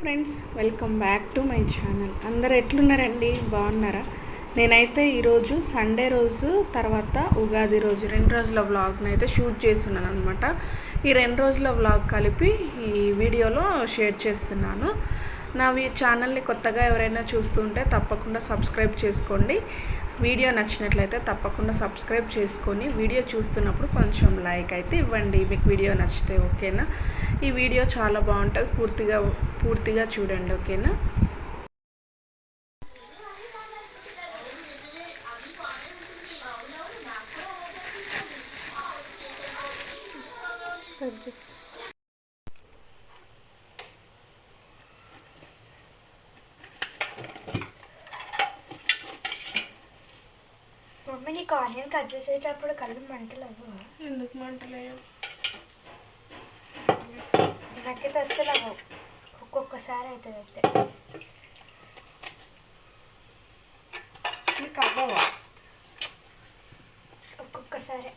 Friends, welcome back to my channel. అందరు ఎట్లున్నారండి? బాగున్నారా? నేనైతే ఈరోజు సండే రోజు తర్వాత ఉగాది రోజు 2 రోజుల వ్లాగ్ని అయితే షూట్ చేస్తున్నాను అనమాట. ఈ 2 రోజుల వ్లాగ్ కలిపి ఈ వీడియోలో షేర్ చేస్తున్నాను. నా ఛానల్ని కొత్తగా ఎవరైనా చూస్తుంటే తప్పకుండా సబ్స్క్రైబ్ చేసుకోండి. వీడియో నచ్చినట్లయితే తప్పకుండా సబ్స్క్రైబ్ చేసుకొని వీడియో చూస్తున్నప్పుడు కొంచెం లైక్ అయితే ఇవ్వండి, మీకు వీడియో నచ్చితే. ఓకేనా? ఈ వీడియో చాలా బాగుంటుంది, పూర్తిగా చూడండి. ఓకేనా? మమ్మీ, నీకు ఆనియన్ కట్ చేసేటప్పుడు కళ్ళు మంటలేవు? ఎందుకు మంటలేవు? నాకైతే అస్సలు అవ్వవు, ఒక్కొక్కసారి అవుతుంది. అయితే నీకు అవ్వవా? ఒక్కొక్కసారి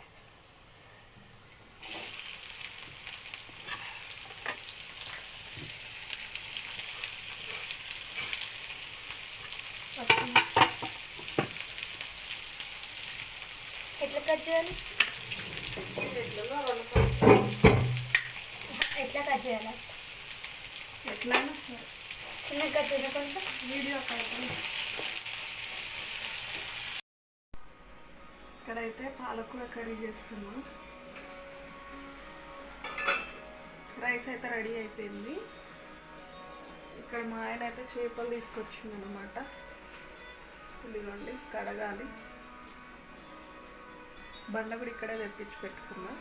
ఎట్లా కట్ చేయాలి? ఎట్లా కట్ చేయాలి? ఎట్లయినా చిన్న కట్ చేయకుండా వీడియో ఇక్కడైతే పాలకూర కర్రీ చేస్తున్నాం. రైస్ అయితే రెడీ అయిపోయింది. ఇక్కడ మా ఆయన అయితే చేపలు తీసుకొచ్చింది అనమాట. ఇదిగోండి, కడగాలి. బండ కూడా ఇక్కడే తెప్పించి పెట్టుకున్నా.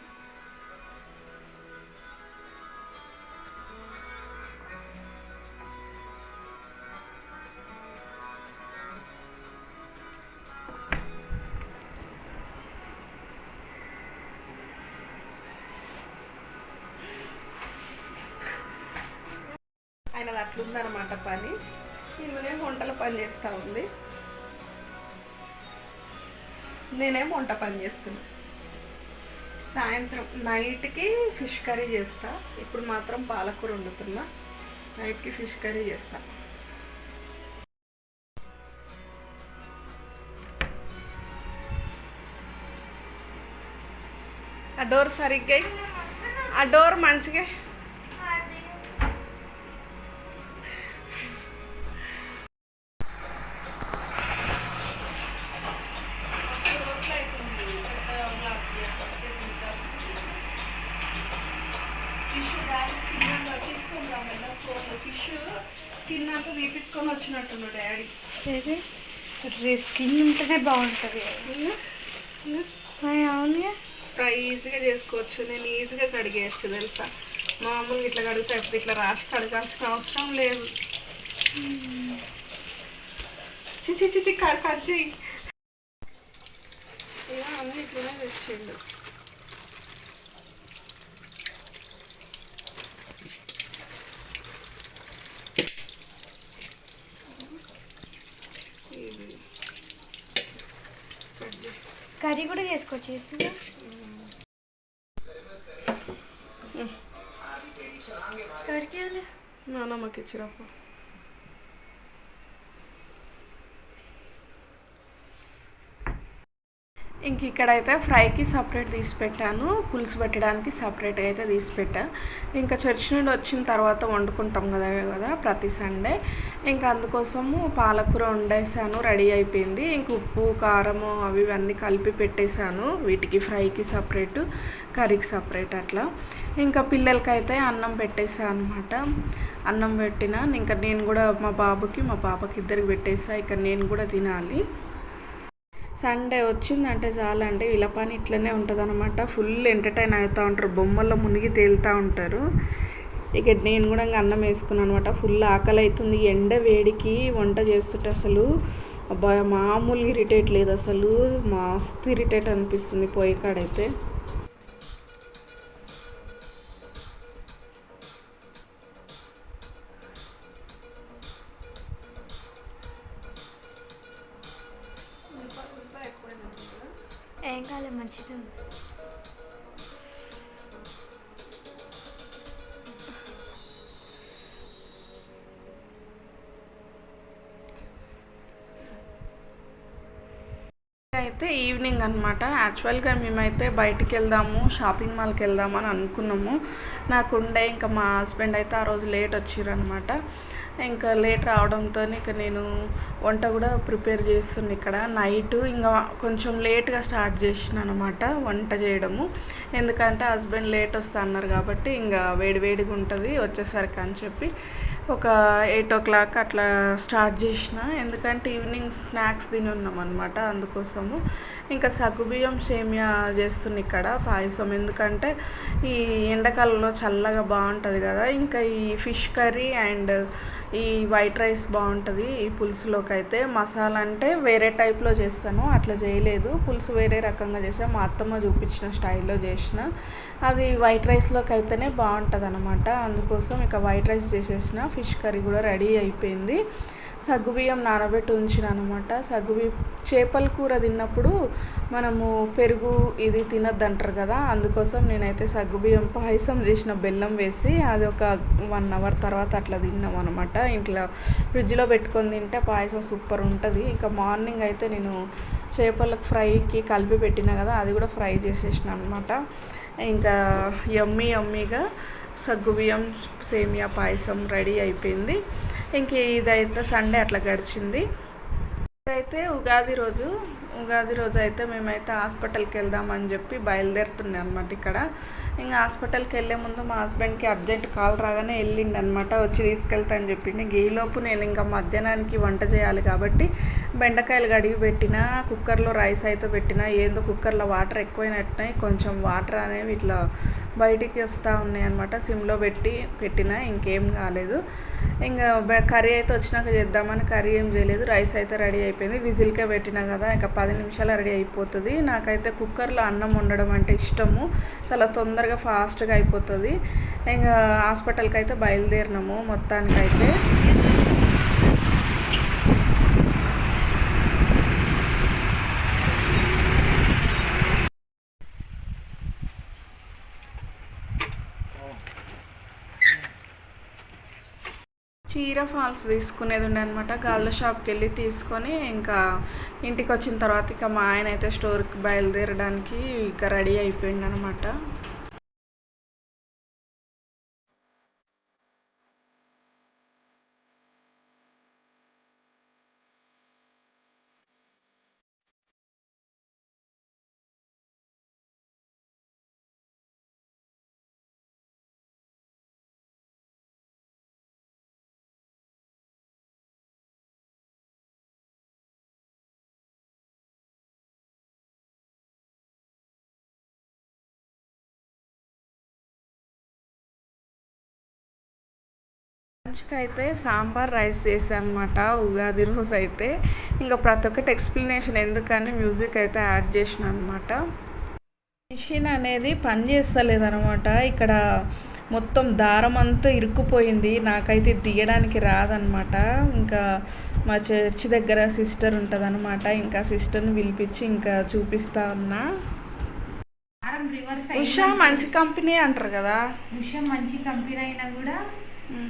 ఆయనది అట్లుందనమాట పని. ఈమెనే వంటల పని చేస్తూ ఉంది, నేనేం వంట పని చేస్తున్నా. సాయంత్రం నైట్కి ఫిష్ కర్రీ చేస్తా. ఇప్పుడు మాత్రం పాలకూర వండుతున్నా, నైట్కి ఫిష్ కర్రీ చేస్తా. ఆ డోర్ సరిగ్గా, ఆ డోర్ మంచిగా. ఫిష్ స్కిన్ అంతా తీపించుకొని వచ్చినట్టున్నాడు డాడీ. స్కిన్ ఉంటేనే బాగుంటుంది. అవును, ఫ్రై ఈజీగా చేసుకోవచ్చు. నేను ఈజీగా కడిగేయచ్చు తెలుసా. మామూలుగా ఇట్లా కడిగితే ఎప్పుడు ఇట్లా రాసి కడగాల్సిన అవసరం లేదు. చిచి కట్ చేయి. ఇక అన్నీ ఇట్లనే తెచ్చిండు. కర్రీ కూడా చేసుకోవచ్చు. ఎవరికి నాన్నమ్మకి ఇచ్చిరప్ప. ఇంక ఇక్కడైతే ఫ్రైకి సపరేట్ తీసి పెట్టాను, పులుసు పెట్టడానికి సపరేట్గా అయితే తీసి పెట్టా. ఇంకా చర్చి నుండి వచ్చిన తర్వాత వండుకుంటాం కదా ప్రతి సండే. ఇంకా అందుకోసము పాలకూర వండేసాను, రెడీ అయిపోయింది. ఇంక ఉప్పు కారము అవి ఇవన్నీ కలిపి పెట్టేశాను. వీటికి ఫ్రైకి సపరేటు, కర్రీకి సపరేట్ అట్లా. ఇంకా పిల్లలకైతే అన్నం పెట్టేసాను అనమాట. అన్నం పెట్టిన ఇంకా నేను కూడా మా పాపకి ఇద్దరికి పెట్టేసా. ఇక నేను కూడా తినాలి. సండే వచ్చిందంటే చాలంటే వీళ్ళ పని ఇట్లనే ఉంటుంది అనమాట. ఫుల్ ఎంటర్టైన్ అవుతూ ఉంటారు, బొమ్మల్లో మునిగి తేలుతూ ఉంటారు. ఇక నేను కూడా ఇంకా అన్నం వేసుకున్నాను అనమాట. ఫుల్ ఆకలి అవుతుంది. ఎండ వేడికి వంట చేస్తుంటే అసలు అబ్బాయి మామూలు ఇరిటేట్ లేదు, అసలు మస్తు ఇరిటేట్ అనిపిస్తుంది పొయ్యి కాడైతే. ఏం కాలేదు, మంచిగా. ఇదైతే ఈవినింగ్ అనమాట. యాక్చువల్గా మేమైతే బయటికి వెళ్దాము, షాపింగ్ మాల్కి వెళ్దాము అని అనుకున్నాము. నాకుండే ఇంకా మా హస్బెండ్ అయితే ఆ రోజు లేట్ వచ్చిర్రనమాట. ఇంకా లేట్ రావడంతో ఇక నేను వంట కూడా ప్రిపేర్ చేస్తున్నా ఇక్కడ నైట్. ఇంకా కొంచెం లేట్గా స్టార్ట్ చేసిన అనమాట వంట చేయడము. ఎందుకంటే హస్బెండ్ లేట్ వస్తా అన్నారు కాబట్టి ఇంకా వేడివేడిగా ఉంటుంది వచ్చేసరికి అని చెప్పి ఒక 8 o'clock అట్లా స్టార్ట్ చేసిన. ఎందుకంటే ఈవినింగ్ స్నాక్స్ తిని ఉన్నాం అనమాట. అందుకోసము ఇంకా సగ్గుబియ్యం సేమియా చేస్తున్నా ఇక్కడ పాయసం. ఎందుకంటే ఈ ఎండాకాలంలో చల్లగా బాగుంటుంది కదా. ఇంకా ఈ ఫిష్ కర్రీ అండ్ ఈ వైట్ రైస్ బాగుంటుంది ఈ పులుసులోకి అయితే. మసాలా అంటే వేరే టైప్లో చేస్తాను, అట్లా చేయలేదు. పులుసు వేరే రకంగా చేసాను, మా అత్తమ్మ చూపించిన స్టైల్లో చేసిన. అది వైట్ రైస్లోకి అయితేనే బాగుంటుంది అనమాట. అందుకోసం ఇక వైట్ రైస్ చేసేసిన. ఫిష్ కర్రీ కూడా రెడీ అయిపోయింది. సగ్గుబియ్యం నానబెట్టి ఉంచిన అనమాట. సగ్గుబియ్యం చేపల కూర తిన్నప్పుడు మనము పెరుగు ఇది తినద్దు అంటారు కదా. అందుకోసం నేనైతే సగ్గుబియ్యం పాయసం చేసిన బెల్లం వేసి అది ఒక 1 hour తర్వాత అట్లా తిన్నాం అనమాట. ఇంట్లో ఫ్రిడ్జ్లో పెట్టుకొని తింటే పాయసం సూపర్ ఉంటుంది. ఇంకా మార్నింగ్ అయితే నేను చేపలకు ఫ్రైకి కలిపి పెట్టిన కదా, అది కూడా ఫ్రై చేసేసిన అనమాట. ఇంకా యమ్మీగా సగ్గుబియ్యం సేమియా పాయసం రెడీ అయిపోయింది. ఇంక ఇదైతే సండే అట్లా గడిచింది. ఇదైతే ఉగాది రోజు అయితే మేమైతే హాస్పిటల్కి వెళ్దామని చెప్పి బయలుదేరుతున్నాయి అనమాట. ఇక్కడ ఇంకా హాస్పిటల్కి వెళ్ళే ముందు మా హస్బెండ్కి అర్జెంట్ కాల్ రాగానే వెళ్ళిండి అనమాట. వచ్చి తీసుకెళ్తా అని చెప్పింది. ఈలోపు నేను ఇంకా మధ్యాహ్నానికి వంట చేయాలి కాబట్టి బెండకాయలు కడిగి పెట్టిన, కుక్కర్లో రైస్ అయితే పెట్టిన. ఏందో కుక్కర్లో వాటర్ ఎక్కువైనట్టున్నాయి, కొంచెం వాటర్ అనేవి ఇట్లా బయటికి వస్తూ ఉన్నాయి అనమాట. సిమ్లో పెట్టిన, ఇంకేం కాలేదు. ఇంకా కర్రీ అయితే వచ్చినాక చేద్దామని కర్రీ ఏం చేయలేదు. రైస్ అయితే రెడీ అయిపోయింది. విజిల్కే పెట్టినా కదా, ఇంకా 10 నిమిషాలు రెడీ అయిపోతుంది. నాకైతే కుక్కర్లో అన్నం వండడం అంటే ఇష్టము, చాలా తొందరగా ఫాస్ట్గా అయిపోతుంది. ఇంకా హాస్పిటల్కి అయితే బయలుదేరినాము మొత్తానికైతే. చీర ఫాల్స్ తీసుకునేది ఉండే అనమాట. గాళ్ళ షాప్కి వెళ్ళి తీసుకొని ఇంకా ఇంటికి వచ్చిన తర్వాత ఇక మా ఆయన అయితే స్టోర్కి బయలుదేరడానికి ఇక రెడీ అయిపోయింది అనమాట. లంచ్కి అయితే సాంబార్ రైస్ చేశాను అనమాట ఉగాది రోజు అయితే. ఇంకా ప్రతి ఒక్కటి ఎక్స్ప్లెనేషన్ ఎందుకని మ్యూజిక్ అయితే యాడ్ చేసిన అనమాట. మిషన్ అనేది పని చేస్తలేదనమాట. ఇక్కడ మొత్తం దారం అంతా ఇరుక్కుపోయింది. నాకైతే తీయడానికి రాదనమాట. ఇంకా మా చర్చి దగ్గర సిస్టర్ ఉంటుంది అనమాట. ఇంకా సిస్టర్ని పిలిపించి ఇంకా చూపిస్తా ఉన్నా. ఉషా మంచి కంపెనీ అంటారు కదా. ఉషా మంచి కంపెనీ అయినా కూడా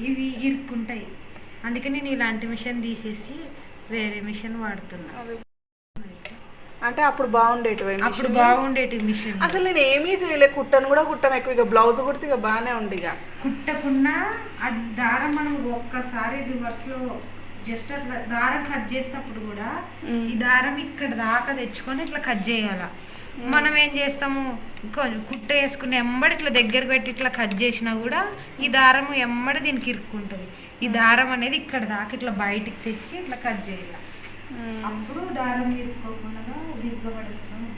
ఇవి ఇరుక్కుంటాయి. అందుకే నేను ఇలాంటి మిషన్ తీసేసి వేరే మిషన్ వాడుతున్నా. అంటే అప్పుడు బాగుండేటి మిషన్. అసలు నేను ఏమీ చేయలే, కుట్టను ఎక్కువ. ఇక బ్లౌజ్ కుడితే ఇక బాగానే ఉంది. ఇక కుట్టకుండా అది దారం మనం ఒక్కసారి రివర్స్లో జస్ట్ అట్లా దారం కట్ చేసేటప్పుడు కూడా ఈ దారం ఇక్కడ దాకా తెచ్చుకొని ఇట్లా కట్ చేయాల. మనం ఏం చేస్తాము, కుట్ట వేసుకుని ఎమ్మడి ఇట్లా దగ్గరకు పెట్టి ఇట్లా కట్ చేసినా కూడా ఈ దారం ఎమ్మడి దీనికి ఇరుక్కుంటుంది. ఈ దారం అనేది ఇక్కడ దాకా ఇట్లా బయటికి తెచ్చి ఇట్లా కట్ చేయాలి. అప్పుడు దారం ఇరుక్కోకుండా దిగ్గబడుతుంది.